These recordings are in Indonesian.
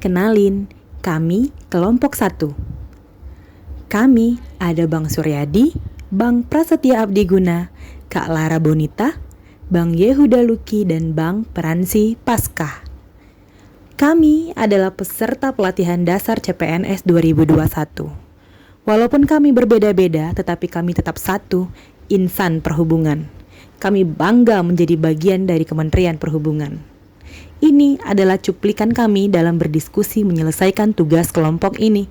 kenalin, kami kelompok 1. Kami ada Bang Suryadi, Bang Prasetya Abdiguna, Kak Lara Bonita, Bang Yehuda Luki, dan Bang Peransi Paskah. Kami adalah peserta pelatihan dasar CPNS 2021. Walaupun kami berbeda-beda, tetapi kami tetap satu, insan perhubungan. Kami bangga menjadi bagian dari Kementerian Perhubungan. Ini adalah cuplikan kami dalam berdiskusi menyelesaikan tugas kelompok ini.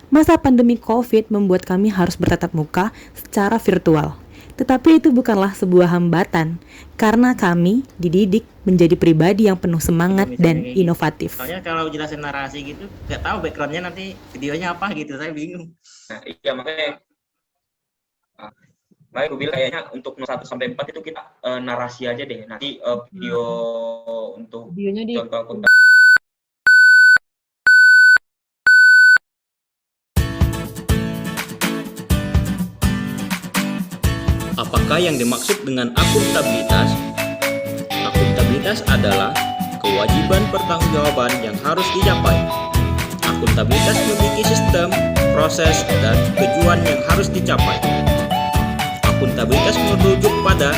Masa pandemi COVID membuat kami harus bertatap muka secara virtual. Tetapi itu bukanlah sebuah hambatan, karena kami dididik menjadi pribadi yang penuh semangat dan inovatif. Soalnya kalau jelasin narasi gitu, nggak tahu backgroundnya nanti videonya apa gitu, saya bingung. Nah, iya makanya gue bilang kayaknya untuk 1-4 itu kita narasi aja deh. Nanti video untuk videonya contoh aku. Apakah yang dimaksud dengan akuntabilitas? Akuntabilitas adalah kewajiban pertanggungjawaban yang harus dicapai. Akuntabilitas memiliki sistem, proses, dan tujuan yang harus dicapai. Akuntabilitas merujuk pada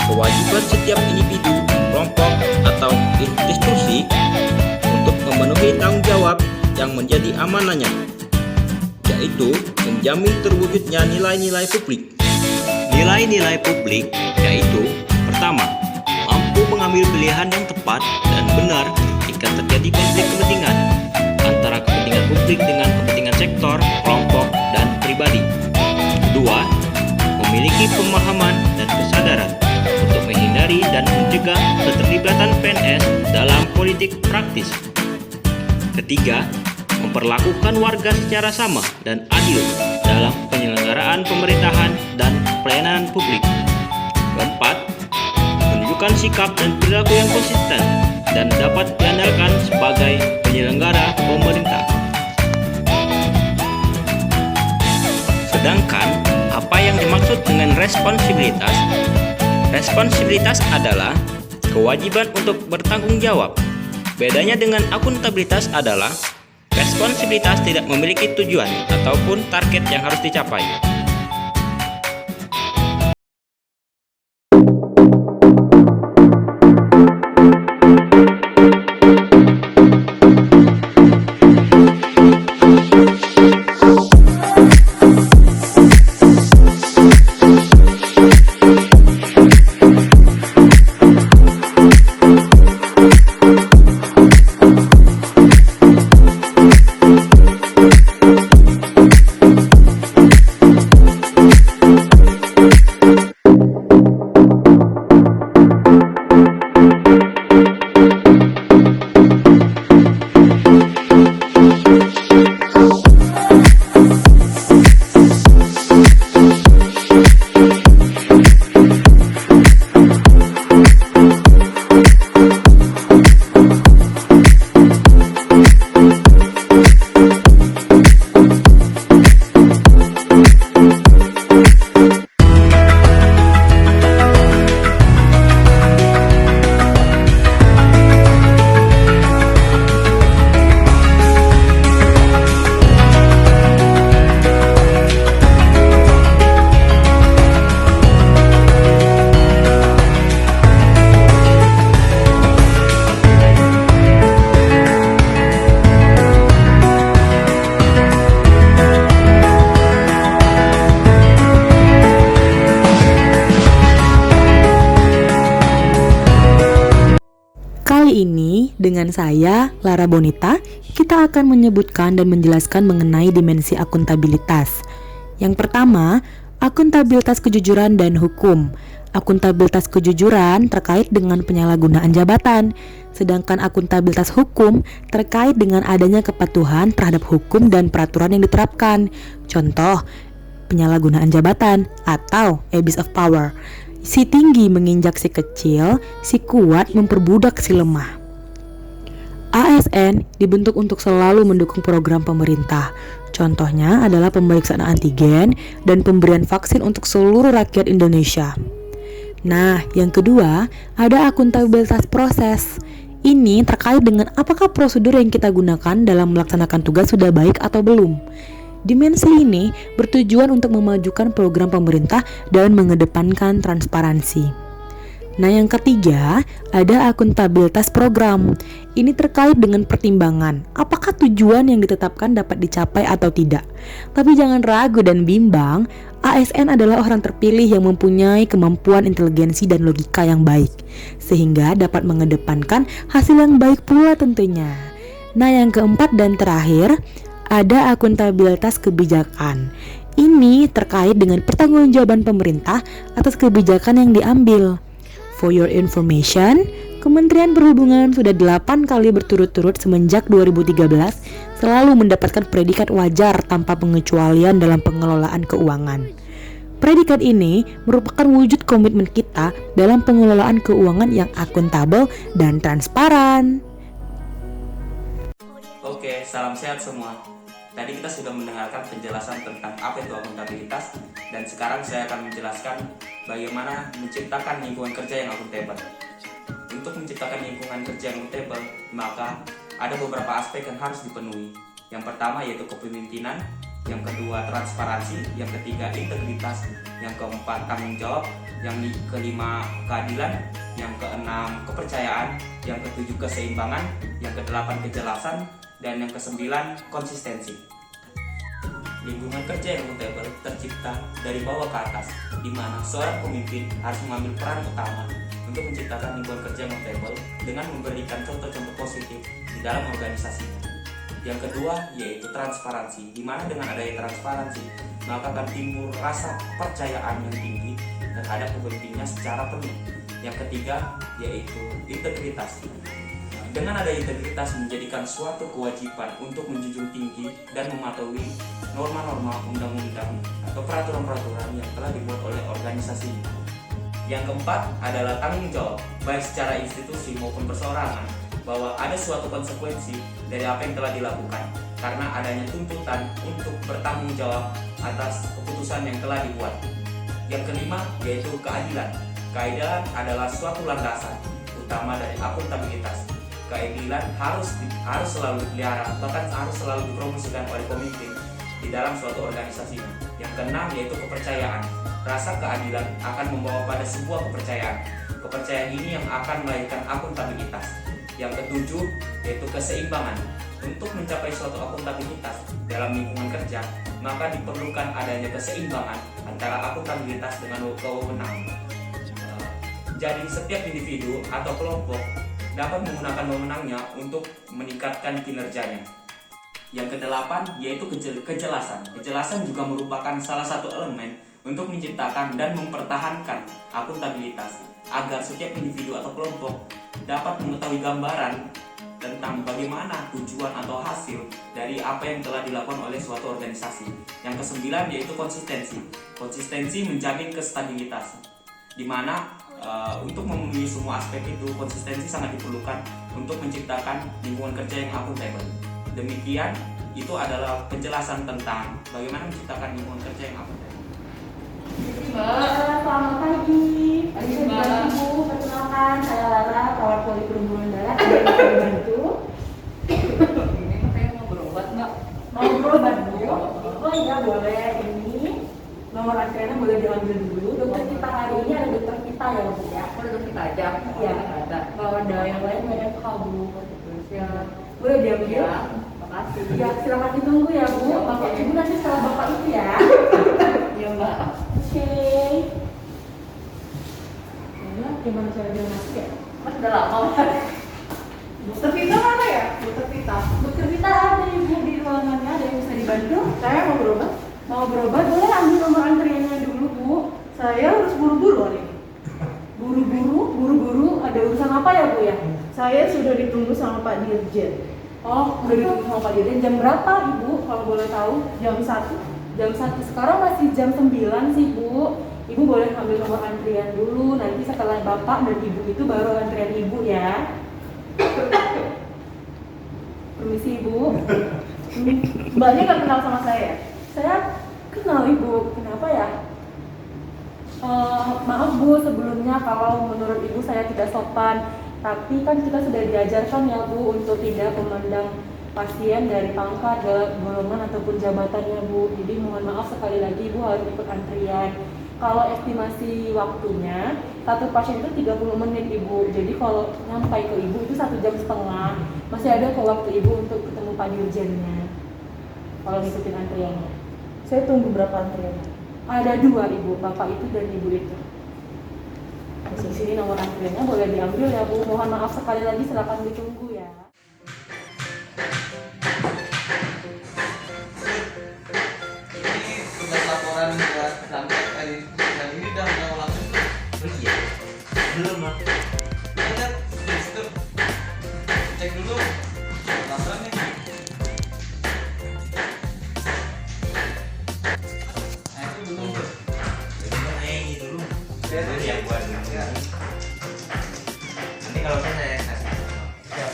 kewajiban setiap individu, kelompok, atau institusi untuk memenuhi tanggung jawab yang menjadi amanahnya, yaitu menjamin terwujudnya nilai-nilai publik. Nilai-nilai publik yaitu: pertama, mampu mengambil pilihan yang tepat dan benar jika terjadi konflik kepentingan antara kepentingan publik dengan kepentingan sektor, kelompok, dan pribadi. Kedua, memiliki pemahaman dan kesadaran untuk menghindari dan mencegah keterlibatan PNS dalam politik praktis. Ketiga, memperlakukan warga secara sama dan adil dalam penyelenggaraan pemerintahan dan pelayanan publik. Keempat, menunjukkan sikap dan perilaku yang konsisten dan dapat diandalkan sebagai penyelenggara pemerintah. Sedangkan, apa yang dimaksud dengan responsibilitas? Responsibilitas adalah kewajiban untuk bertanggung jawab. Bedanya dengan akuntabilitas adalah responsibilitas tidak memiliki tujuan ataupun target yang harus dicapai. Kali ini dengan saya, Lara Bonita, kita akan menyebutkan dan menjelaskan mengenai dimensi akuntabilitas. Yang pertama, akuntabilitas kejujuran dan hukum. Akuntabilitas kejujuran terkait dengan penyalahgunaan jabatan, sedangkan akuntabilitas hukum terkait dengan adanya kepatuhan terhadap hukum dan peraturan yang diterapkan. Contoh, penyalahgunaan jabatan atau abuse of power. Si tinggi menginjak si kecil, si kuat memperbudak si lemah. ASN dibentuk untuk selalu mendukung program pemerintah. Contohnya adalah pemeriksaan antigen dan pemberian vaksin untuk seluruh rakyat Indonesia. Nah, yang kedua, ada akuntabilitas proses. Ini terkait dengan apakah prosedur yang kita gunakan dalam melaksanakan tugas sudah baik atau belum. Dimensi ini bertujuan untuk memajukan program pemerintah dan mengedepankan transparansi. Nah, yang ketiga, ada akuntabilitas program. Ini terkait dengan pertimbangan, apakah tujuan yang ditetapkan dapat dicapai atau tidak. Tapi jangan ragu dan bimbang, ASN adalah orang terpilih yang mempunyai kemampuan inteligensi dan logika yang baik, sehingga dapat mengedepankan hasil yang baik pula tentunya. Nah, yang keempat dan terakhir, ada akuntabilitas kebijakan. Ini terkait dengan pertanggungjawaban pemerintah atas kebijakan yang diambil. For your information, Kementerian Perhubungan sudah 8 kali berturut-turut semenjak 2013 selalu mendapatkan predikat wajar tanpa pengecualian dalam pengelolaan keuangan. Predikat ini merupakan wujud komitmen kita dalam pengelolaan keuangan yang akuntabel dan transparan. Oke, salam sehat semua. Tadi kita sudah mendengarkan penjelasan tentang apa itu akuntabilitas, dan sekarang saya akan menjelaskan bagaimana menciptakan lingkungan kerja yang akuntabel. Untuk menciptakan lingkungan kerja yang akuntabel, maka ada beberapa aspek yang harus dipenuhi. Yang pertama yaitu kepemimpinan, yang kedua transparansi, yang ketiga integritas, yang keempat tanggung jawab, yang kelima keadilan, yang keenam kepercayaan, yang ketujuh keseimbangan, yang kedelapan kejelasan, dan yang kesembilan konsistensi. Lingkungan kerja yang akuntabel tercipta dari bawah ke atas, di mana seorang pemimpin harus mengambil peran utama untuk menciptakan lingkungan kerja yang akuntabel dengan memberikan contoh-contoh positif di dalam organisasinya. Yang kedua yaitu transparansi, di mana dengan adanya transparansi maka akan timbul rasa kepercayaan yang tinggi terhadap pemimpinnya secara penuh. Yang ketiga yaitu integritas. Dengan ada integritas menjadikan suatu kewajiban untuk menjunjung tinggi dan mematuhi norma-norma undang-undang atau peraturan-peraturan yang telah dibuat oleh organisasi. Yang keempat adalah tanggung jawab, baik secara institusi maupun perseorangan, bahwa ada suatu konsekuensi dari apa yang telah dilakukan karena adanya tuntutan untuk bertanggung jawab atas keputusan yang telah dibuat. Yang kelima yaitu keadilan. Keadilan adalah suatu landasan utama dari akuntabilitas. Keadilan harus selalu dipelihara, bahkan harus selalu dipromosikan oleh pemimpin di dalam suatu organisasi. Yang keenam yaitu kepercayaan. Rasa keadilan akan membawa pada sebuah kepercayaan. Kepercayaan ini yang akan melahirkan akuntabilitas. Yang ketujuh yaitu keseimbangan. Untuk mencapai suatu akuntabilitas dalam lingkungan kerja, maka diperlukan adanya keseimbangan antara akuntabilitas dengan wewenang. Jadi setiap individu atau kelompok dapat menggunakan wewenangnya untuk meningkatkan kinerjanya. Yang kedelapan yaitu kejelasan. Kejelasan juga merupakan salah satu elemen untuk menciptakan dan mempertahankan akuntabilitas agar setiap individu atau kelompok dapat mengetahui gambaran tentang bagaimana tujuan atau hasil dari apa yang telah dilakukan oleh suatu organisasi. Yang kesembilan yaitu konsistensi. Konsistensi menjamin kestabilitas, di mana untuk memenuhi semua aspek itu, konsistensi sangat diperlukan untuk menciptakan lingkungan kerja yang akuntabel. Demikian, itu adalah penjelasan tentang bagaimana menciptakan lingkungan kerja yang akuntabel. Selamat pagi. Ibu, perkenalkan saya Lara, perawat poli perhubungan darat. Ada yang bisa dibantu? Ini katanya mau berobat nggak? Mau berobat, Bu? Oh iya, boleh. Ini nomor antriannya boleh diambil dulu. Dokter kita hari ini ada dokter kita ya, Bu ya. Oh, udah kita aja. Iya. Ada. Kalau ada yang lain nggak ada hal, Bu. Ya. Boleh diambil? Ya. Makasih. Ya, silakan ditunggu ya, Bu. Ya, Bapak oke. Ibu nanti setelah Bapak itu ya. Iya, Mbak. Oke. Nah, gimana cara dia masuk ya? Mas udah lama, Mas. Dokter Vita mana ya? Dokter Vita. Dokter Vita ada Ibu di ruangannya, ada yang bisa dibantu? Saya mau berobat. Mau berobat, boleh ambil nomor antriannya dulu, Bu. Saya harus buru-buru hari ini. Buru-buru, ada urusan apa ya, Bu ya? Saya sudah ditunggu sama Pak Dirjen. Oh, udah ditunggu sama Pak Dirjen. Jam berapa, Ibu, kalau boleh tahu? Jam 1. Jam 1. Sekarang masih jam 9 sih, Bu. Ibu boleh ambil nomor antrian dulu. Nanti setelah Bapak dan Ibu itu baru antrian Ibu ya. Permisi, Ibu. Mbaknya nggak kenal sama saya? Saya kenal Ibu. Kenapa ya? Maaf Bu, sebelumnya kalau menurut Ibu saya tidak sopan. Tapi kan kita sudah diajarkan ya Bu untuk tidak memandang pasien dari pangkat, golongan ataupun jabatannya Bu. Jadi mohon maaf sekali lagi Ibu harus ikut antrian. Kalau estimasi waktunya, satu pasien itu 30 menit Ibu. Jadi kalau nyampai ke Ibu itu 1,5 jam. Masih ada kok waktu Ibu untuk ketemu Pak Dirjennya. Kalau ngikutin antriannya. Saya tunggu berapa antriannya? Ada 2 Ibu, Bapak itu dan Ibu itu. Di sini nomor antriannya boleh diambil ya Bu. Mohon maaf sekali lagi, silakan ditunggu ya. Ini tugas laporan buat sampai tadi dan ini udah mau langsung tuh. Oh iya, belum lah. Lihat di situ. Cek dulu laporannya. Nah itu belum tuh. Ini dulu. Ya, Dulu yang buat ya. nanti kalau saya kasih. Ya.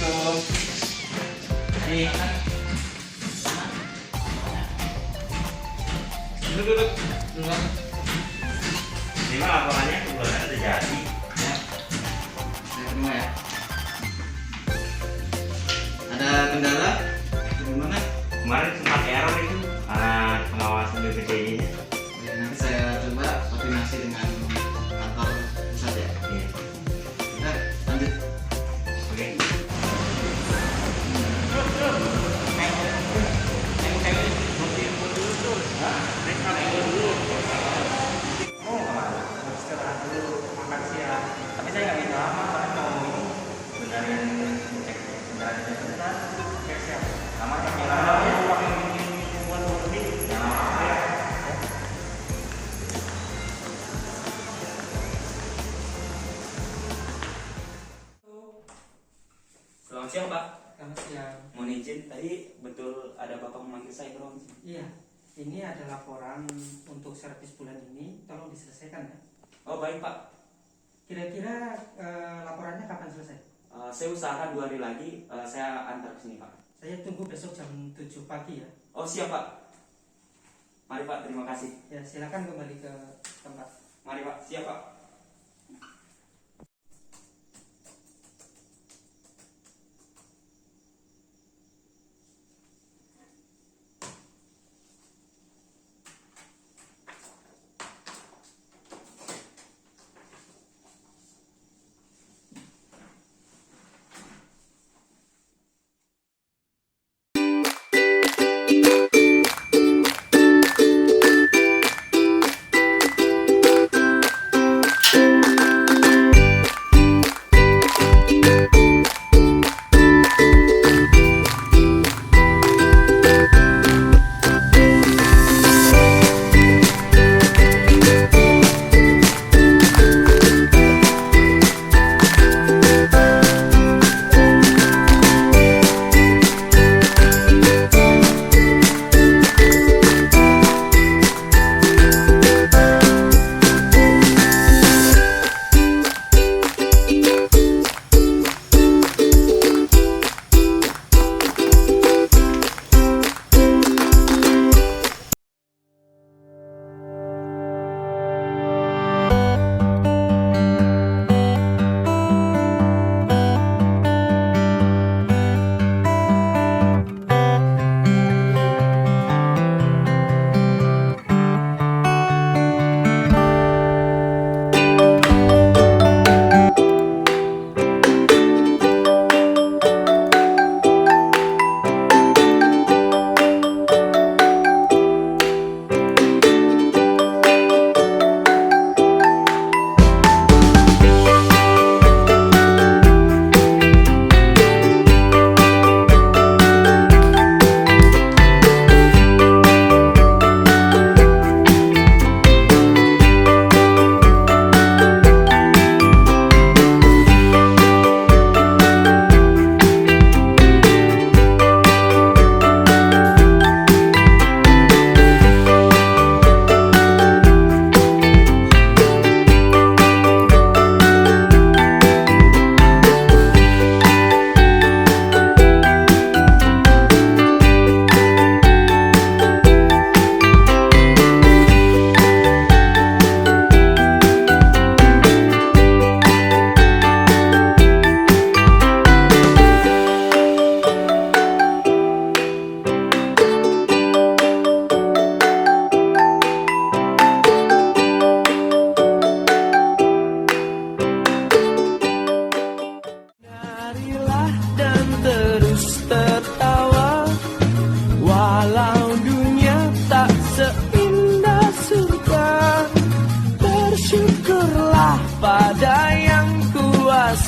Belum. Nih. Duduk. Duduk. Ini mah laporannya kebetulan udah jadi. Ya. Saya terima ya. Ada kendala? Gimana? Kemarin sempat error itu pengawasan BPTI-nya. Ya, nanti saya coba koordinasi dengan kantor pusat ya. Iya. Kita lanjut. Oke. Istirahat dulu, makan siang. Tapi saya nggak bisa lama, karena mau ini benerin cek kendaraan sebentar, cek siap. Lama ya, yang lama ya, pakai buat lebih, yang lama ya. Selamat siang Pak. Selamat siang. Mohon izin, tadi betul ada Bapak memanggil saya ke ruang sini. Iya, ini ada laporan untuk servis bulan ini, tolong diselesaikan ya. Oh baik Pak. Kira-kira laporannya kapan selesai? Saya usahakan 2 hari lagi, saya antar ke sini Pak. Saya tunggu besok jam 7 pagi ya. Oh siap Pak. Mari Pak, terima kasih. Ya, silakan kembali ke tempat. Mari Pak, siap Pak.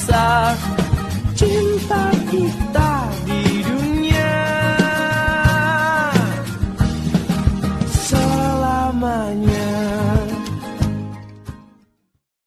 kisah cinta kita.